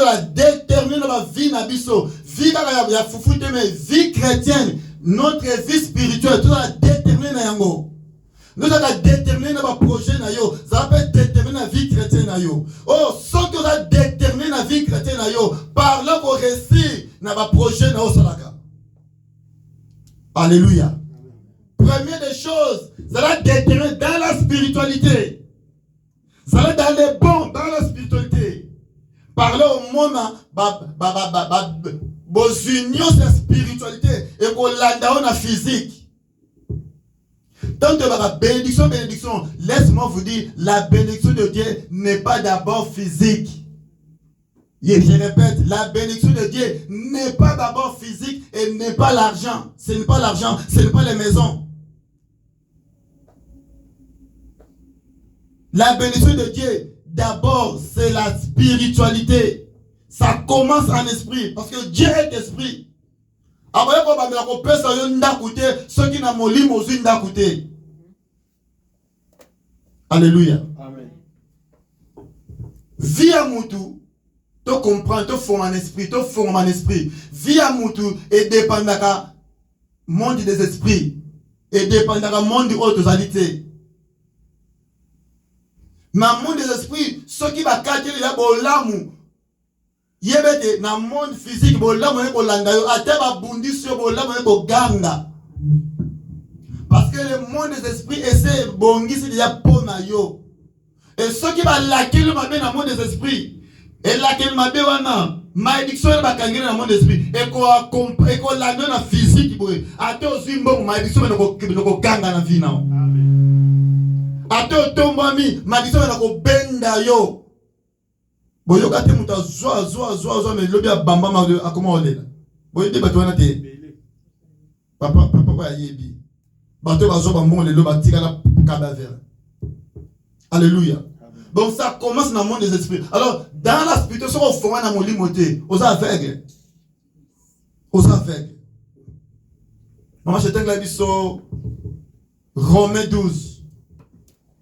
la déterminer dans la vie nabiso, vie ya fufute mais vie chrétienne, notre vie spirituelle, tout la déterminer na yango. Nous allons déterminer notre projet na yo, ça va déterminer la vie chrétienne na yo. Oh, sans que ça déterminer la vie chrétienne na yo, par là pour réussir na ba projet na yo salaka. Alléluia. Première des choses, ça va déterminer dans la spiritualité. Ça va dans les bons, dans la spiritualité. Parler au moment, vos unions de la spiritualité et qu'on l'a dans la physique. Tant que la bénédiction, laisse-moi vous dire, la bénédiction de Dieu n'est pas d'abord physique. Je répète, la bénédiction de Dieu n'est pas d'abord physique et n'est pas l'argent. Ce n'est pas l'argent, ce n'est pas les maisons. La bénédiction de Dieu, d'abord, c'est la spiritualité. Ça commence en esprit, parce que Dieu est esprit. Après, on peut se ceux qui n'ont pas d'écouter. Alléluia. Amen. Vie à Moutou, tu comprends, tu formes en esprit, tu formes en esprit. Vie à Moutou est dépendant du monde des esprits, et dépendant du monde de l'autorité. Dans le monde des esprits, ceux qui vont cacher les bolamu, yebete dans le monde physique, bolamu est kolanda yo, ate ba bundi sur bolamu est ganga. Parce que le monde des esprits essaie de bongi c'est déjà pour yo. Et ceux qui vont laquer le mabé dans le monde des esprits, et laquer le mabé wana, malédiction va kangi dans le monde des esprits, et qu'on l'a dans la physique, ate aussi bon malédiction va nous ganga dans la vie now. Ate tombami, malédiction va nous benda yo. Boyo kate muta zoa mais lobi a bamba ma a comment on est là. Boyo te batwana te. Papa yebi. Bato bazo bambon le loba tika la cadavre. Alléluia. Donc ça commence dans le monde des esprits. Alors dans la spiritualité on forme dans mon limoté, aux aveugles. Aux aveugles. Maman je t'ai dit sur Romains 12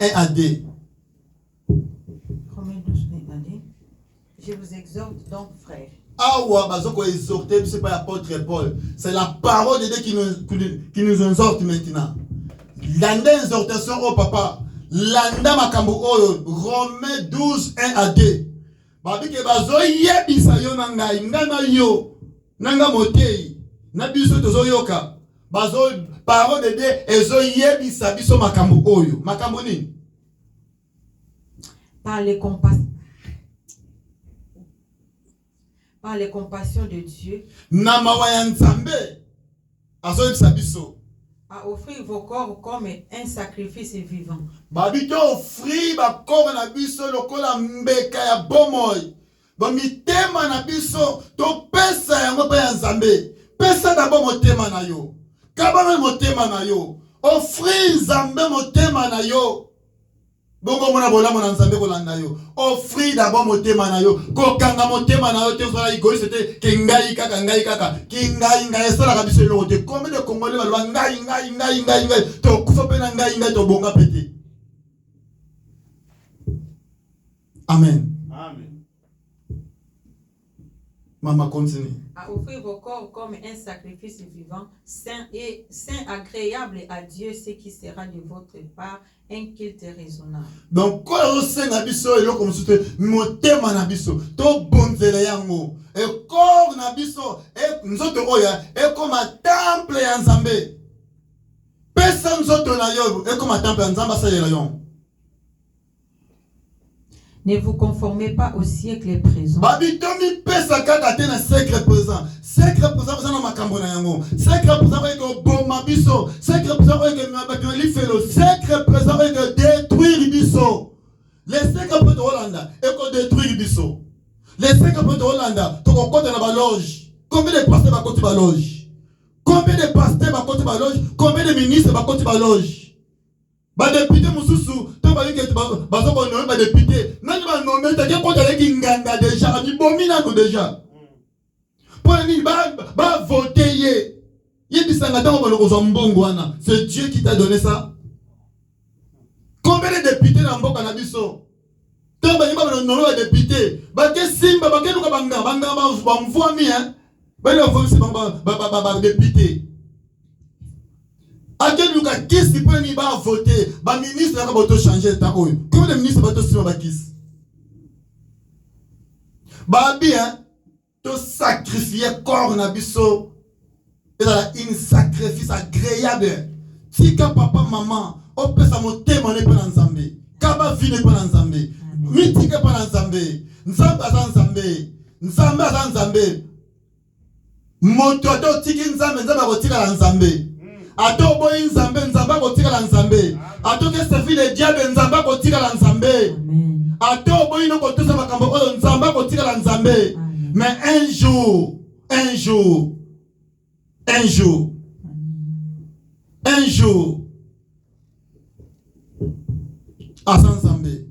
1 à 2. Je vous exhorte donc, frères. Ah ouais, bazoko exhorter, c'est pas l'apôtre Paul. C'est la parole de Dieu qui nous exhorte maintenant. L'anda exhortation au papa. L'anda makambo oyo. Romains 12, 1 à 2. Babi ke bazo yebisa yo nangai. Ngana yo. Nanga motei. Na biso tozo yoka. Bazo parole de Dieu ezo yebisa biso makambo oyo. Makambo ni? Par les compassions de Dieu, à offrir vos corps comme un sacrifice vivant. Babito offrir ba corps na biso lokola mbeka ya bomoy. Ba mitema na biso to pesa yango pa ya Nzambe. Pesa d'abord motema na yo. Kabana motema na yo. Offrir Nzambe motema na yo. Bongo mona bola mona Nzambe kolanda yo. Offrir d'abord motema na yo. Ko kanga motema na yo te fala igoyi c'était kengai kaka. Kingai sala ka biso lo te. Combien de Congolais ba lwa ngai. To kufa pe na ngai to bonga pété. Amen. Maman continue. À offrir vos corps comme un sacrifice vivant, saint agréable à Dieu, ce qui sera de votre part un culte raisonnable. Donc, quand on sait nabiso et comme c'était motema nabiso, to bonzele yango, et corps nabiso et nous autres oya et comme un temple ya Nzambe. Personne nous autres na yo et comme un temple ya Nzamba sa yelayon. Ne vous conformez pas au siècle présent. Babitomi pesa kaka te na siècle présent. Siècle présent ça na makambo na yango. Siècle présent que bon mabiso. Siècle présent que mabakyo li felo. Siècle présent que détruire biso. Les siècles de Hollanda et que détruire biso. Les siècles de Hollanda to ko kota na ba loge. Combien de pasteurs ba kota ba loge? Combien de pasteurs ba kota ba loge? Combien de ministres ba kota ba loge? Ba député mususu to ba yike ba zo ko nommer ba député nani ba nommer ta ke ko ta ki nganga déjà ni bomina ko déjà pour ni ba voter ye bisanga ta ko ba ko mbongo wana c'est Dieu qui t'a donné ça. Combien de députés na mboka na biso Tant que vous n'avez pas député, baké simba, baké nous kabanga, banga ba mvoa mi hein, ba le mvoa ba député. À quel cas qui si peut ni ba voter, ba ministre n'a pas changer ta oyo. Comment le ministre va te suivre ba kiss? Ba bien, te sacrifier corps na biso. Et là une sacrifice agréable. Si ka papa maman, on peut sa monter mon épée dans Zambé. Kaba vine pas dans Zambé. Mitike pas dans Zambé. Nzamba dans Zambé. Nzamba dans Zambé. Moto to tiki nzambe nzamba kotika dans Zambé. Ato boy nzambe nzamba kotika dans Zambé. Ato ke se file diable nzamba kotika dans Zambé. Ato boy no kotosa makambo oyo nzamba kotika dans Zambé. Mais un jour, à Zambé.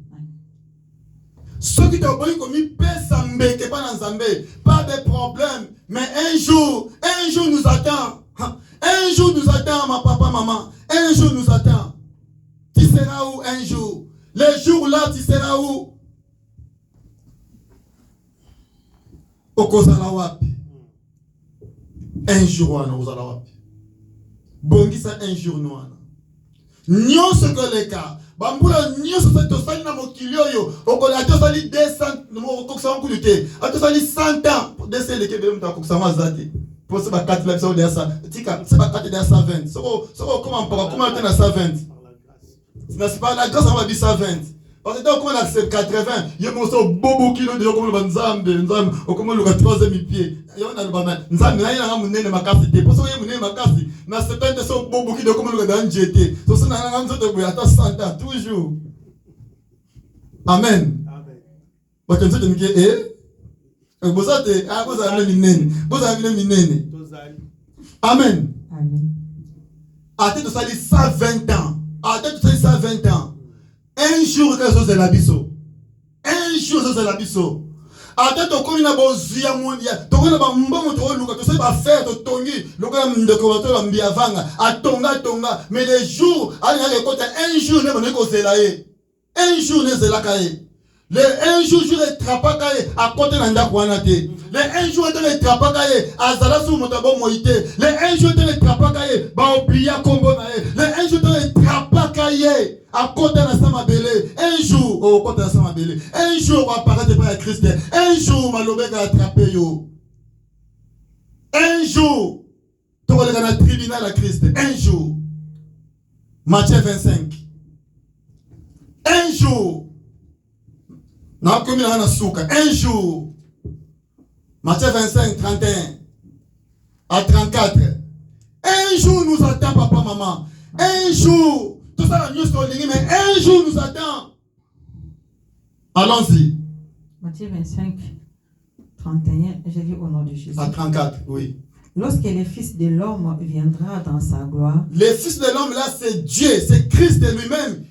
Ceux qui t'ont dit que Zambé, qui pas dans Zambé, pas de problème. Mais un jour nous attend. Un jour nous attend, ma papa, maman. Un jour nous attend. Tu seras où un jour? Les jours là, tu seras où? Un jour, nous allons. Bongisa un jour, nous allons. Nyon ce que les cas. Bambula nyon ce que tu as na mokilio yo. Oko la to sali 200 mo koksa on kulite. A to sali 100 ans pour décès le kebe mta koksa mazati. Pour ce ba 4 la so de ça. Tika, c'est pas 4 de 120. Soko comment tu na 120? C'est pas la grâce on va dire 120. Parce que quand on accepte 80, il y a beaucoup kilo de comme le nzambe, ou comme le 3e pied. Il y a un bama. Nzambe na ina munene makasi te. Parce que il munene makasi. Na 70 so beaucoup kilo comme le dans jeté. So ça na ngam so te boya ta 100 ans toujours. Amen. Amen. Parce que tu me bosate a boza minene. Boza minene. Amen. Amen. A te to sali 120 ans. A te to sali 120 ans. Un jour, quelque chose de l'abisso. Un jour, c'est l'abisso. Attends, tu as besoin de mondial. Tu as besoin de faire de tongi. Mais les jours, un jour, un jour, le un jour, je les trapakaye à côté de l'andakwanate. Le un jour, je les trapakaye à Zalasu Motabo Moïte. Le un jour, je les trapakaye à Oblia Kombonae. Le un jour, je les trapakaye à côté de Samabele. Un jour, au côté de Samabele. Un jour, on va apparaître par Christ. Un jour, Malobé va attraper yo. Un jour, tu vas aller dans le tribunal à Christ. Un jour. Matthieu 25. Un jour. Un jour, Matthieu 25, 31 à 34. Un jour nous attend, papa, maman. Un jour, tout ça la news mais un jour nous attend. Allons-y. Matthieu 25, 31, je lis au nom de Jésus. À 34, oui. Lorsque le Fils de l'homme viendra dans sa gloire. Le Fils de l'homme là, c'est Dieu, c'est Christ lui-même.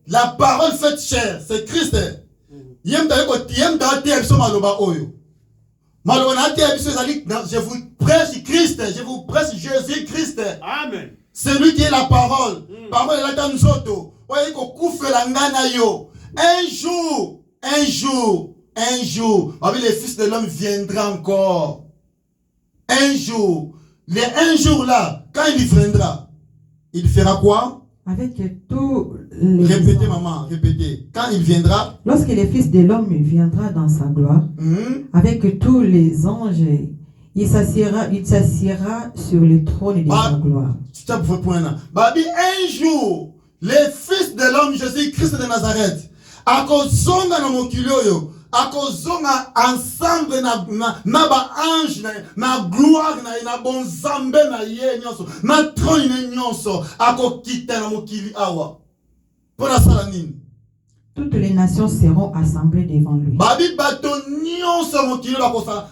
La parole faite chair, c'est Christ. Je vous prêche Christ, je vous prêche Jésus-Christ. Amen. C'est lui qui est la parole. Parole est là dans nous autres. Un jour, le Fils de l'homme viendra encore. Un jour. Un jour là, quand il viendra, il fera quoi? Avec tous les... Répétez, maman, répétez. Quand il viendra... Lorsque le Fils de l'homme viendra dans sa gloire, avec tous les anges, il s'assiera sur le trône de sa gloire. Un jour, le Fils de l'homme, Jésus-Christ de Nazareth, à cause de akozonga ensemble na ba ange na gloire na bon zambe na ye nyonso na trône nyonso akokita na mokili awa pona sala nini. Toutes les nations seront assemblées devant lui. Babi bato nyonso mokili bakosa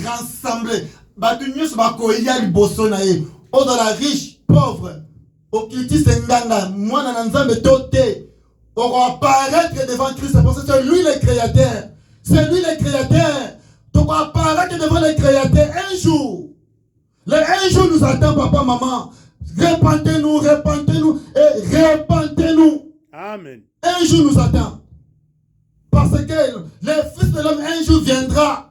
rassembler bato nyonso bakoya liboso na ye ozala riche pauvre okiti senganga mwana na nzambe tote on va apparaître devant Christ parce que c'est lui le créateur. C'est lui le créateur. Tu vas apparaître devant le créateur un jour. Le un jour nous attend, papa, maman. Repentez-nous et repentez-nous. Amen. Un jour nous attend. Parce que le Fils de l'homme un jour viendra